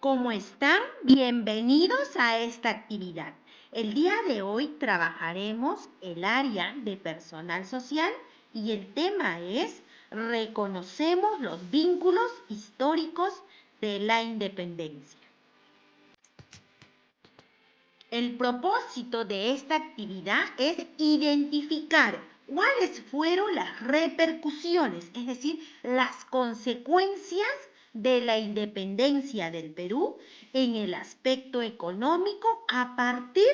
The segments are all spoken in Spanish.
¿Cómo están? Bienvenidos a esta actividad. El día de hoy trabajaremos el área de personal social y el tema es reconocemos los vínculos históricos de la independencia. El propósito de esta actividad es identificar cuáles fueron las repercusiones, es decir, las consecuencias de la independencia del Perú en el aspecto económico a partir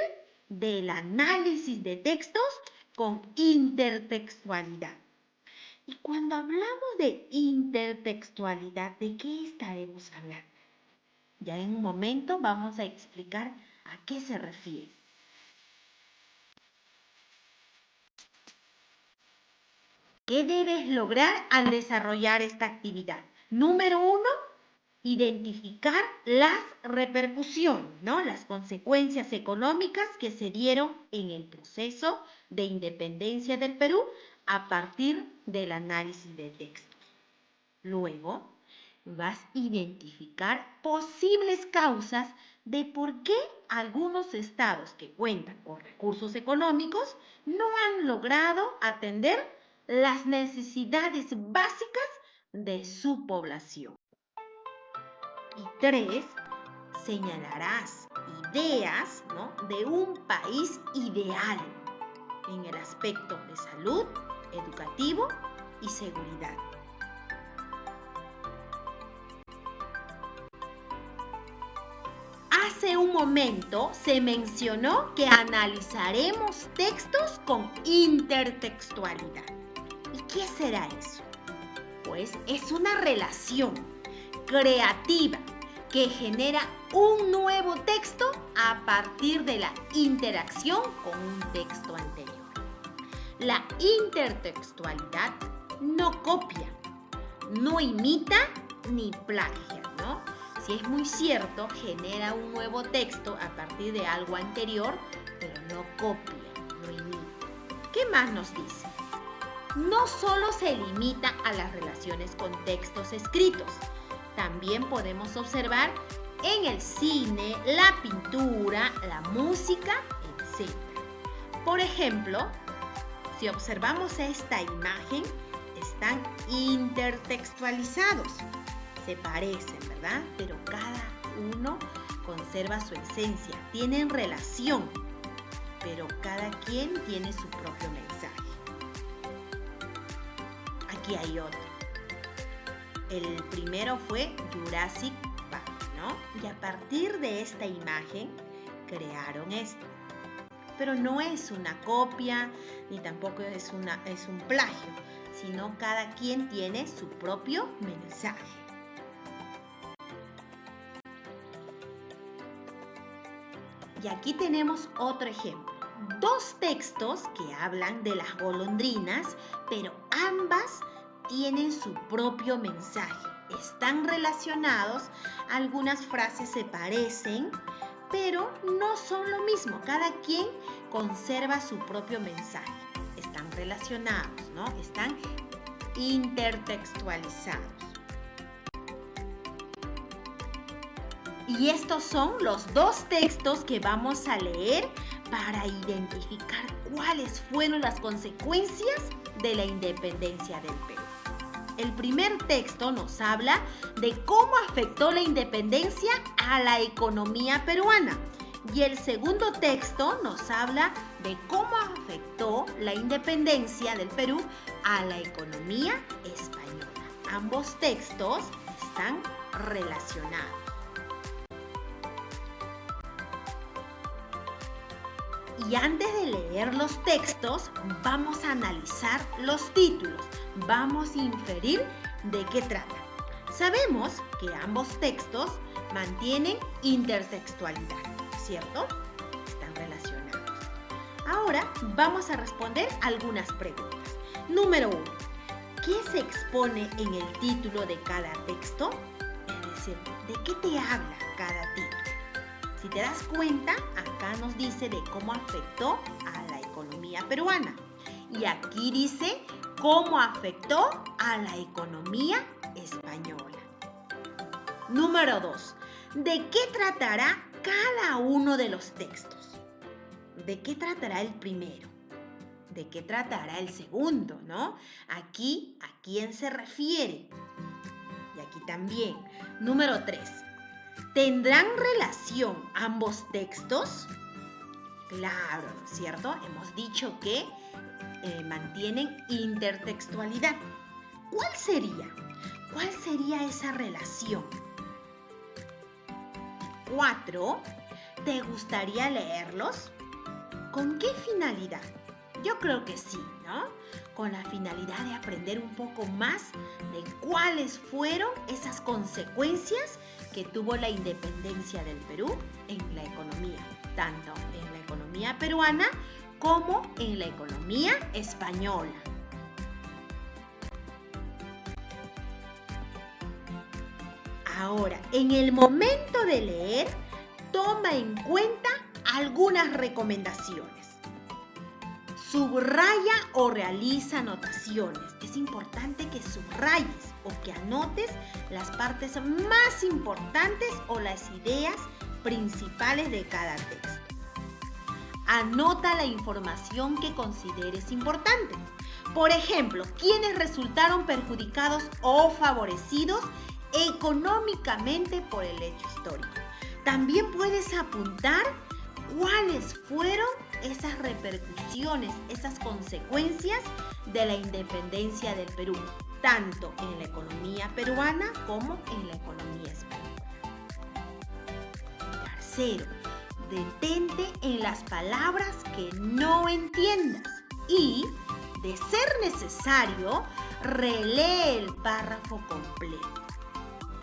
del análisis de textos con intertextualidad. Y cuando hablamos de intertextualidad, ¿de qué estaremos hablando? Ya en un momento vamos a explicar a qué se refiere. ¿Qué debes lograr al desarrollar esta actividad? Número 1, identificar las repercusiones, ¿no? Las consecuencias económicas que se dieron en el proceso de independencia del Perú a partir del análisis de textos. Luego, vas a identificar posibles causas de por qué algunos estados que cuentan con recursos económicos no han logrado atender las necesidades básicas de su población. Y 3, señalarás ideas, ¿no?, de un país ideal en el aspecto de salud, educativo y seguridad. Hace un momento se mencionó que analizaremos textos con intertextualidad. ¿Y qué será eso? Pues es una relación creativa que genera un nuevo texto a partir de la interacción con un texto anterior. La intertextualidad no copia, no imita ni plagia, ¿no? Si es muy cierto, genera un nuevo texto a partir de algo anterior, pero no copia, no imita. ¿Qué más nos dice? No solo se limita a las relaciones con textos escritos, también podemos observar en el cine, la pintura, la música, etc. Por ejemplo, si observamos esta imagen, están intertextualizados. Se parecen, ¿verdad? Pero cada uno conserva su esencia, tienen relación, pero cada quien tiene su propio mensaje. Aquí hay otro. El primero fue Jurassic Park, ¿no? Y a partir de esta imagen crearon esto. Pero no es una copia, ni tampoco es un plagio, sino cada quien tiene su propio mensaje. Y aquí tenemos otro ejemplo. Dos textos que hablan de las golondrinas, pero ambas tienen su propio mensaje. Están relacionados, algunas frases se parecen, pero no son lo mismo. Cada quien conserva su propio mensaje. Están relacionados, ¿no? Están intertextualizados. Y estos son los dos textos que vamos a leer para identificar cuáles fueron las consecuencias de la independencia del Perú. El primer texto nos habla de cómo afectó la independencia a la economía peruana. Y el segundo texto nos habla de cómo afectó la independencia del Perú a la economía española. Ambos textos están relacionados. Y antes de leer los textos, vamos a analizar los títulos. Vamos a inferir de qué tratan. Sabemos que ambos textos mantienen intertextualidad, ¿cierto? Están relacionados. Ahora vamos a responder algunas preguntas. Número 1. ¿Qué se expone en el título de cada texto? Es decir, ¿de qué te habla cada título? Si te das cuenta, acá nos dice de cómo afectó a la economía peruana. Y aquí dice cómo afectó a la economía española. Número 2. ¿de qué tratará cada uno de los textos? ¿De qué tratará el primero? ¿De qué tratará el segundo, no? Aquí, ¿a quién se refiere? Y aquí también. Número 3. ¿Tendrán relación ambos textos? Claro, ¿no es cierto? Hemos dicho que mantienen intertextualidad. ¿Cuál sería? ¿Cuál sería esa relación? 4. ¿Te gustaría leerlos? ¿Con qué finalidad? Yo creo que sí, ¿no? Con la finalidad de aprender un poco más de cuáles fueron esas consecuencias que tuvo la independencia del Perú en la economía, tanto en la economía peruana como en la economía española. Ahora, en el momento de leer, toma en cuenta algunas recomendaciones. Subraya o realiza anotaciones. Es importante que subrayes o que anotes las partes más importantes o las ideas principales de cada texto. Anota la información que consideres importante. Por ejemplo, ¿quiénes resultaron perjudicados o favorecidos económicamente por el hecho histórico? También puedes apuntar cuáles fueron esas repercusiones, esas consecuencias de la independencia del Perú, tanto en la economía peruana como en la economía española. Tercero, detente en las palabras que no entiendas y, de ser necesario, relee el párrafo completo.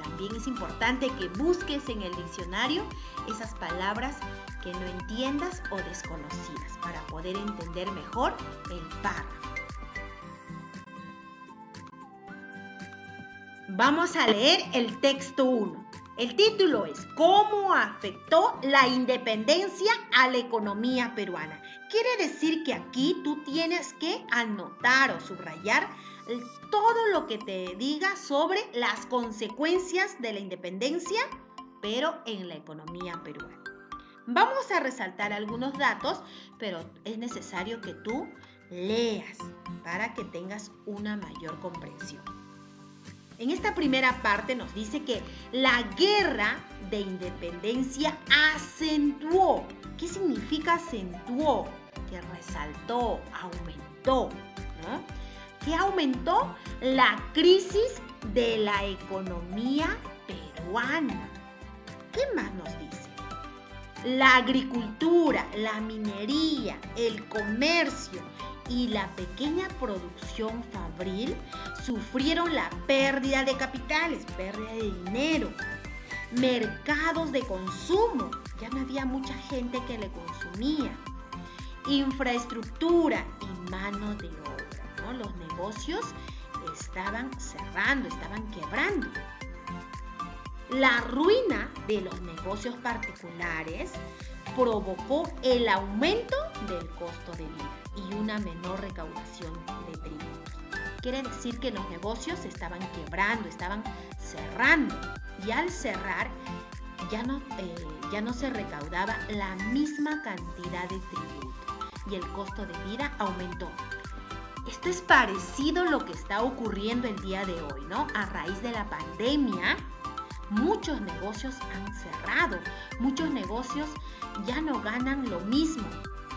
También es importante que busques en el diccionario esas palabras que no entiendas o desconocidas para poder entender mejor el párrafo. Vamos a leer el texto 1. El título es ¿Cómo afectó la independencia a la economía peruana? Quiere decir que aquí tú tienes que anotar o subrayar todo lo que te diga sobre las consecuencias de la independencia, pero en la economía peruana. Vamos a resaltar algunos datos, pero es necesario que tú leas para que tengas una mayor comprensión. En esta primera parte nos dice que la guerra de independencia acentuó. ¿Qué significa acentuó? Que resaltó, aumentó, ¿no? Que aumentó la crisis de la economía peruana. ¿Qué más nos dice? La agricultura, la minería, el comercio y la pequeña producción fabril sufrieron la pérdida de capitales, pérdida de dinero, mercados de consumo, ya no había mucha gente que le consumía, infraestructura y mano de obra, ¿no? Los negocios estaban cerrando, estaban quebrando. La ruina de los negocios particulares provocó el aumento del costo de vida y una menor recaudación de tributos. Quiere decir que los negocios estaban quebrando, estaban cerrando, y al cerrar ya no se recaudaba la misma cantidad de tributo y el costo de vida aumentó. Esto es parecido a lo que está ocurriendo el día de hoy, ¿no? A raíz de la pandemia, muchos negocios han cerrado, muchos negocios ya no ganan lo mismo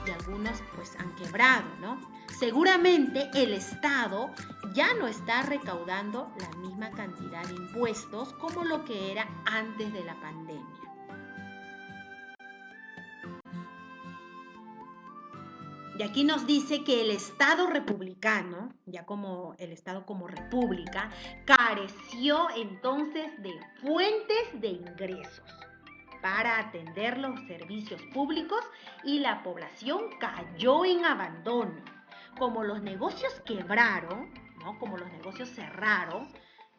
y algunos pues han quebrado, ¿no? Seguramente el Estado ya no está recaudando la misma cantidad de impuestos como lo que era antes de la pandemia. Y aquí nos dice que el Estado republicano, ya como el Estado como república, careció entonces de fuentes de ingresos para atender los servicios públicos y la población cayó en abandono. Como los negocios quebraron, ¿no? Como los negocios cerraron,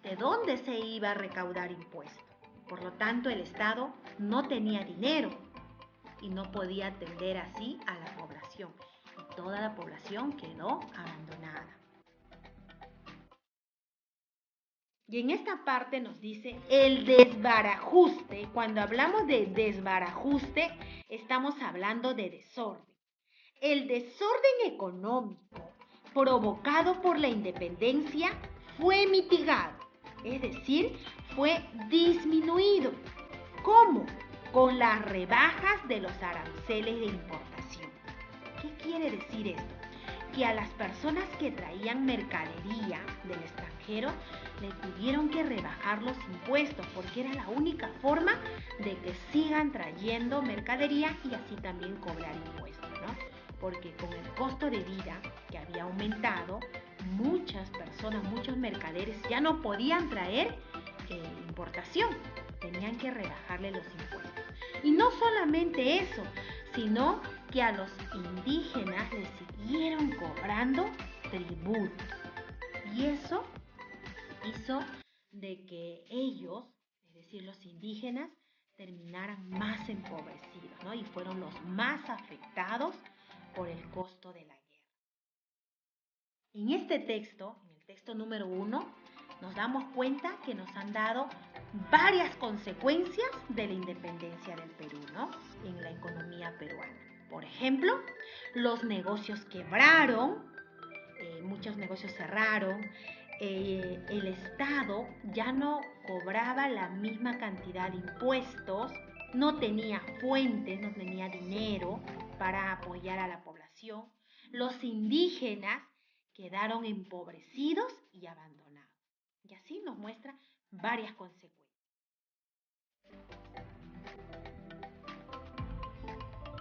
¿de dónde se iba a recaudar impuestos? Por lo tanto, el Estado no tenía dinero y no podía atender así a la población. Y toda la población quedó abandonada. Y en esta parte nos dice el desbarajuste. Cuando hablamos de desbarajuste, estamos hablando de desorden. El desorden económico provocado por la independencia fue mitigado, es decir, fue disminuido. ¿Cómo? Con las rebajas de los aranceles de importación. ¿Qué quiere decir esto? Que a las personas que traían mercadería del extranjero le tuvieron que rebajar los impuestos porque era la única forma de que sigan trayendo mercadería y así también cobrar impuestos, ¿no? Porque con el costo de vida que había aumentado, muchas personas, muchos mercaderes ya no podían traer importación, tenían que rebajarle los impuestos. Y no solamente eso, sino que a los indígenas les siguieron cobrando tributo. Y eso hizo de que ellos, es decir, los indígenas, terminaran más empobrecidos, ¿no? Y fueron los más afectados por el costo de la guerra. En este texto, en el texto número 1, nos damos cuenta que nos han dado varias consecuencias de la independencia del Perú, ¿no? En la economía peruana. Por ejemplo, los negocios quebraron, muchos negocios cerraron, el Estado ya no cobraba la misma cantidad de impuestos, no tenía fuentes, no tenía dinero para apoyar a la población. Los indígenas quedaron empobrecidos y abandonados. Y así nos muestra varias consecuencias.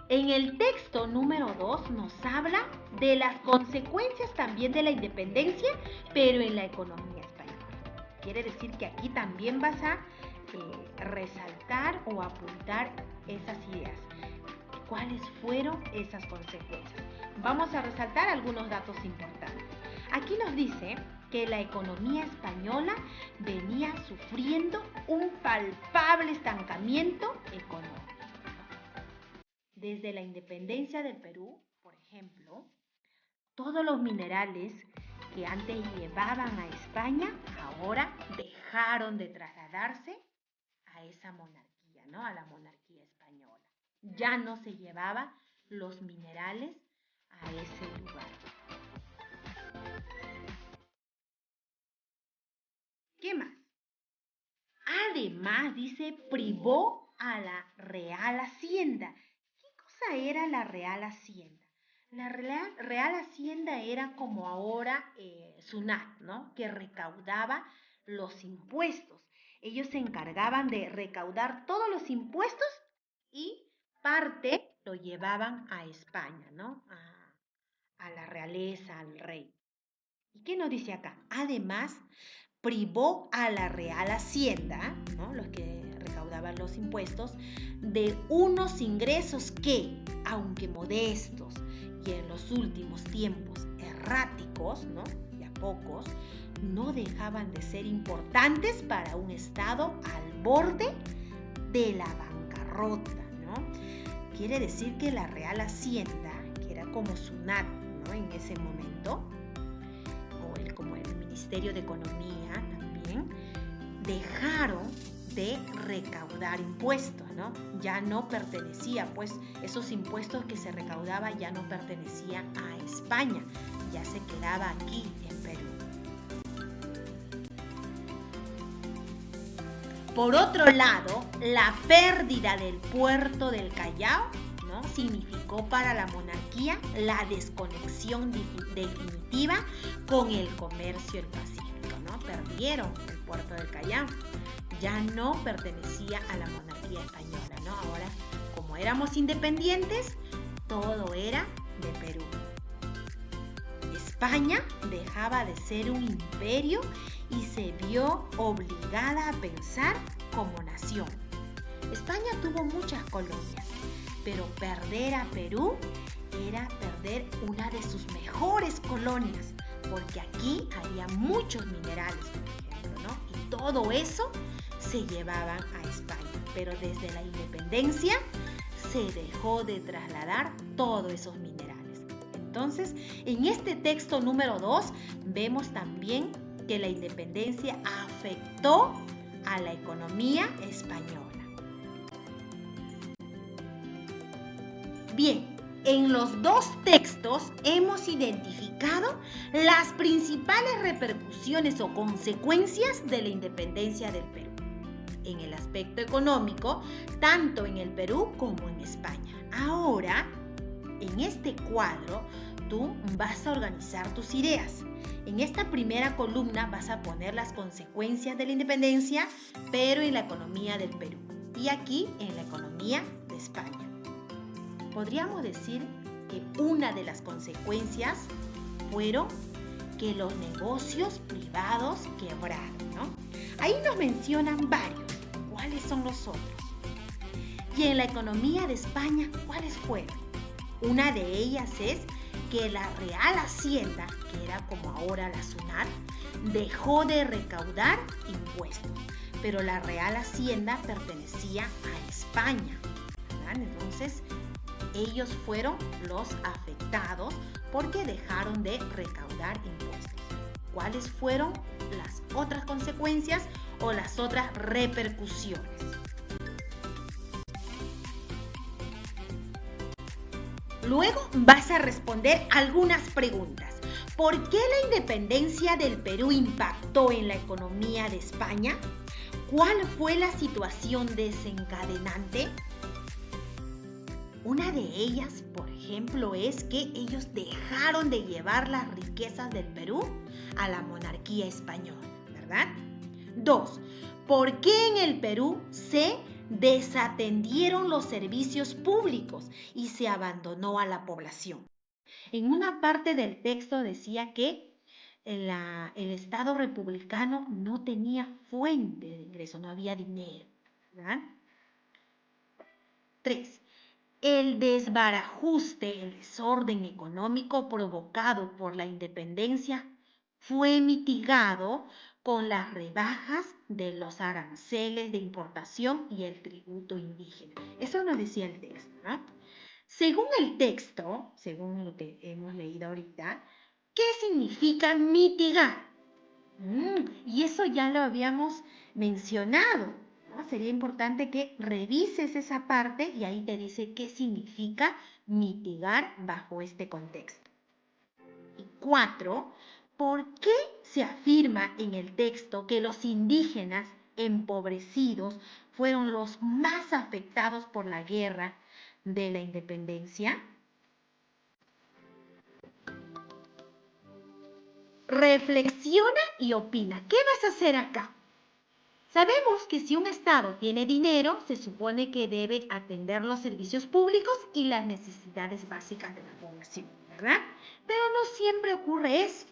En el texto número 2 nos habla de las consecuencias también de la independencia, pero en la economía española. Quiere decir que aquí también vas a resaltar o apuntar esas ideas. ¿Cuáles fueron esas consecuencias? Vamos a resaltar algunos datos importantes. Aquí nos dice que la economía española venía sufriendo un palpable estancamiento económico. Desde la independencia del Perú, por ejemplo, todos los minerales que antes llevaban a España, ahora dejaron de trasladarse a esa monarquía, ¿no? A la monarquía española. Ya no se llevaban los minerales a ese lugar. ¿Qué más? Además, dice, privó a la Real Hacienda. ¿Qué cosa era la Real Hacienda? La Real Hacienda era como ahora SUNAT, ¿no? Que recaudaba los impuestos. Ellos se encargaban de recaudar todos los impuestos y parte lo llevaban a España, ¿no? A la realeza, al rey. ¿Y qué nos dice acá? Además, privó a la Real Hacienda, ¿no? Los que recaudaban los impuestos, de unos ingresos que, aunque modestos y en los últimos tiempos erráticos, ¿no? Ya pocos, no dejaban de ser importantes para un Estado al borde de la bancarrota, ¿no? Quiere decir que la Real Hacienda, que era como SUNAT, ¿no? En ese momento, como el Ministerio de Economía también, dejaron de recaudar impuestos, ¿no? Ya no pertenecía, pues esos impuestos que se recaudaban ya no pertenecían a España, ya se quedaba aquí en Perú. Por otro lado, la pérdida del puerto del Callao, ¿no? Significó para la monarquía la desconexión definitiva con el comercio del Pacífico, ¿no? Perdieron el puerto del Callao, ya no pertenecía a la monarquía española, ¿no? Ahora, como éramos independientes, todo era de Perú. España dejaba de ser un imperio y se vio obligada a pensar como nación. España tuvo muchas colonias, pero perder a Perú era perder una de sus mejores colonias, porque aquí había muchos minerales, por ejemplo, ¿no? Y todo eso se llevaban a España, pero desde la independencia se dejó de trasladar todos esos minerales. Entonces, en este texto número 2 vemos también que la independencia afectó a la economía española. Bien, en los dos textos hemos identificado las principales repercusiones o consecuencias de la independencia del Perú. En el aspecto económico, tanto en el Perú como en España. Ahora, en este cuadro, tú vas a organizar tus ideas. En esta primera columna vas a poner las consecuencias de la independencia, pero en la economía del Perú. Y aquí en la economía de España. Podríamos decir que una de las consecuencias fueron que los negocios privados quebraron, ¿no? Ahí nos mencionan varios. ¿Cuáles son los otros? Y en la economía de España, ¿cuáles fueron? Una de ellas es que la Real Hacienda, que era como ahora la SUNAT, dejó de recaudar impuestos. Pero la Real Hacienda pertenecía a España, ¿verdad? Entonces, ellos fueron los afectados porque dejaron de recaudar impuestos. ¿Cuáles fueron las otras consecuencias o las otras repercusiones? Luego vas a responder algunas preguntas. ¿Por qué la independencia del Perú impactó en la economía de España? ¿Cuál fue la situación desencadenante? Una de ellas, por ejemplo, es que ellos dejaron de llevar las riquezas del Perú a la monarquía española, ¿verdad? 2. ¿Por qué en el Perú se desatendieron los servicios públicos y se abandonó a la población? En una parte del texto decía que el Estado republicano no tenía fuente de ingreso, no había dinero, ¿verdad? 3. El desbarajuste, el desorden económico provocado por la independencia fue mitigado con las rebajas de los aranceles de importación y el tributo indígena. Eso nos decía el texto, ¿no? Según el texto, según lo que hemos leído ahorita, ¿qué significa mitigar? Y eso ya lo habíamos mencionado, ¿no? Sería importante que revises esa parte y ahí te dice qué significa mitigar bajo este contexto. Y 4, ¿por qué se afirma en el texto que los indígenas empobrecidos fueron los más afectados por la guerra de la independencia? Reflexiona y opina. ¿Qué vas a hacer acá? Sabemos que si un Estado tiene dinero, se supone que debe atender los servicios públicos y las necesidades básicas de la población, ¿verdad? Pero no siempre ocurre eso.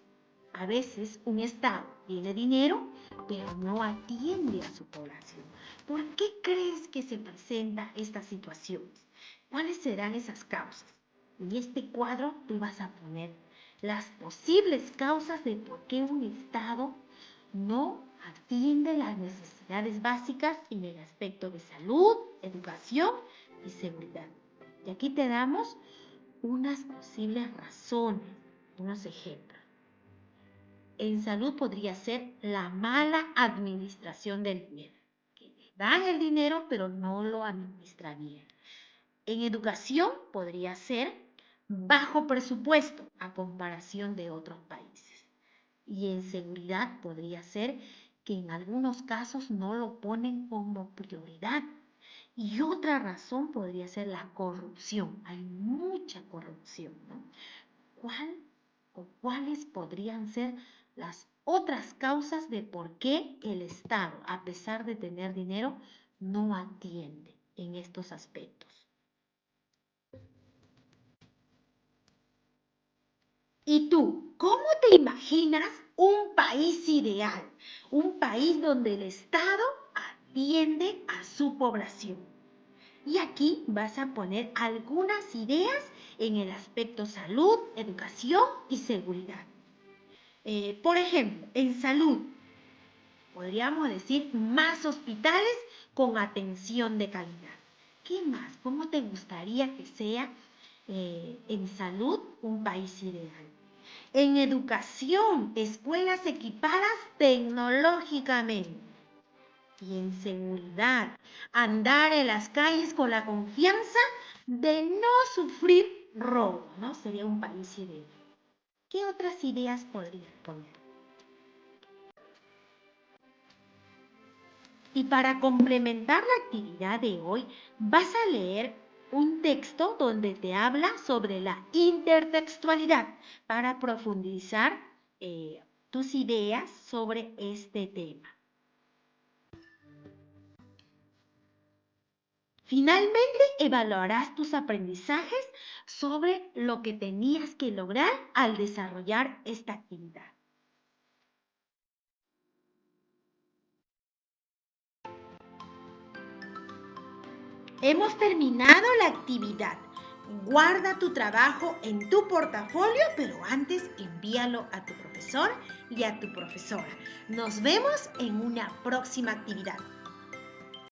A veces un Estado tiene dinero, pero no atiende a su población. ¿Por qué crees que se presenta esta situación? ¿Cuáles serán esas causas? En este cuadro tú vas a poner las posibles causas de por qué un Estado no atiende las necesidades básicas en el aspecto de salud, educación y seguridad. Y aquí te damos unas posibles razones, unos ejemplos. En salud podría ser la mala administración del dinero, que le dan el dinero pero no lo administran bien. En educación podría ser bajo presupuesto a comparación de otros países. Y en seguridad podría ser que en algunos casos no lo ponen como prioridad. Y otra razón podría ser la corrupción. Hay mucha corrupción, ¿no? ¿Cuál o cuáles podrían ser las otras causas de por qué el Estado, a pesar de tener dinero, no atiende en estos aspectos? ¿Y tú, cómo te imaginas un país ideal? Un país donde el Estado atiende a su población. Y aquí vas a poner algunas ideas en el aspecto salud, educación y seguridad. Por ejemplo, en salud, podríamos decir más hospitales con atención de calidad. ¿Qué más? ¿Cómo te gustaría que sea en salud un país ideal? En educación, escuelas equipadas tecnológicamente. Y en seguridad, andar en las calles con la confianza de no sufrir robo, ¿no? Sería un país ideal. ¿Qué otras ideas podrías poner? Y para complementar la actividad de hoy, vas a leer un texto donde te habla sobre la intertextualidad para profundizar tus ideas sobre este tema. Finalmente, evaluarás tus aprendizajes sobre lo que tenías que lograr al desarrollar esta actividad. Hemos terminado la actividad. Guarda tu trabajo en tu portafolio, pero antes envíalo a tu profesor y a tu profesora. Nos vemos en una próxima actividad.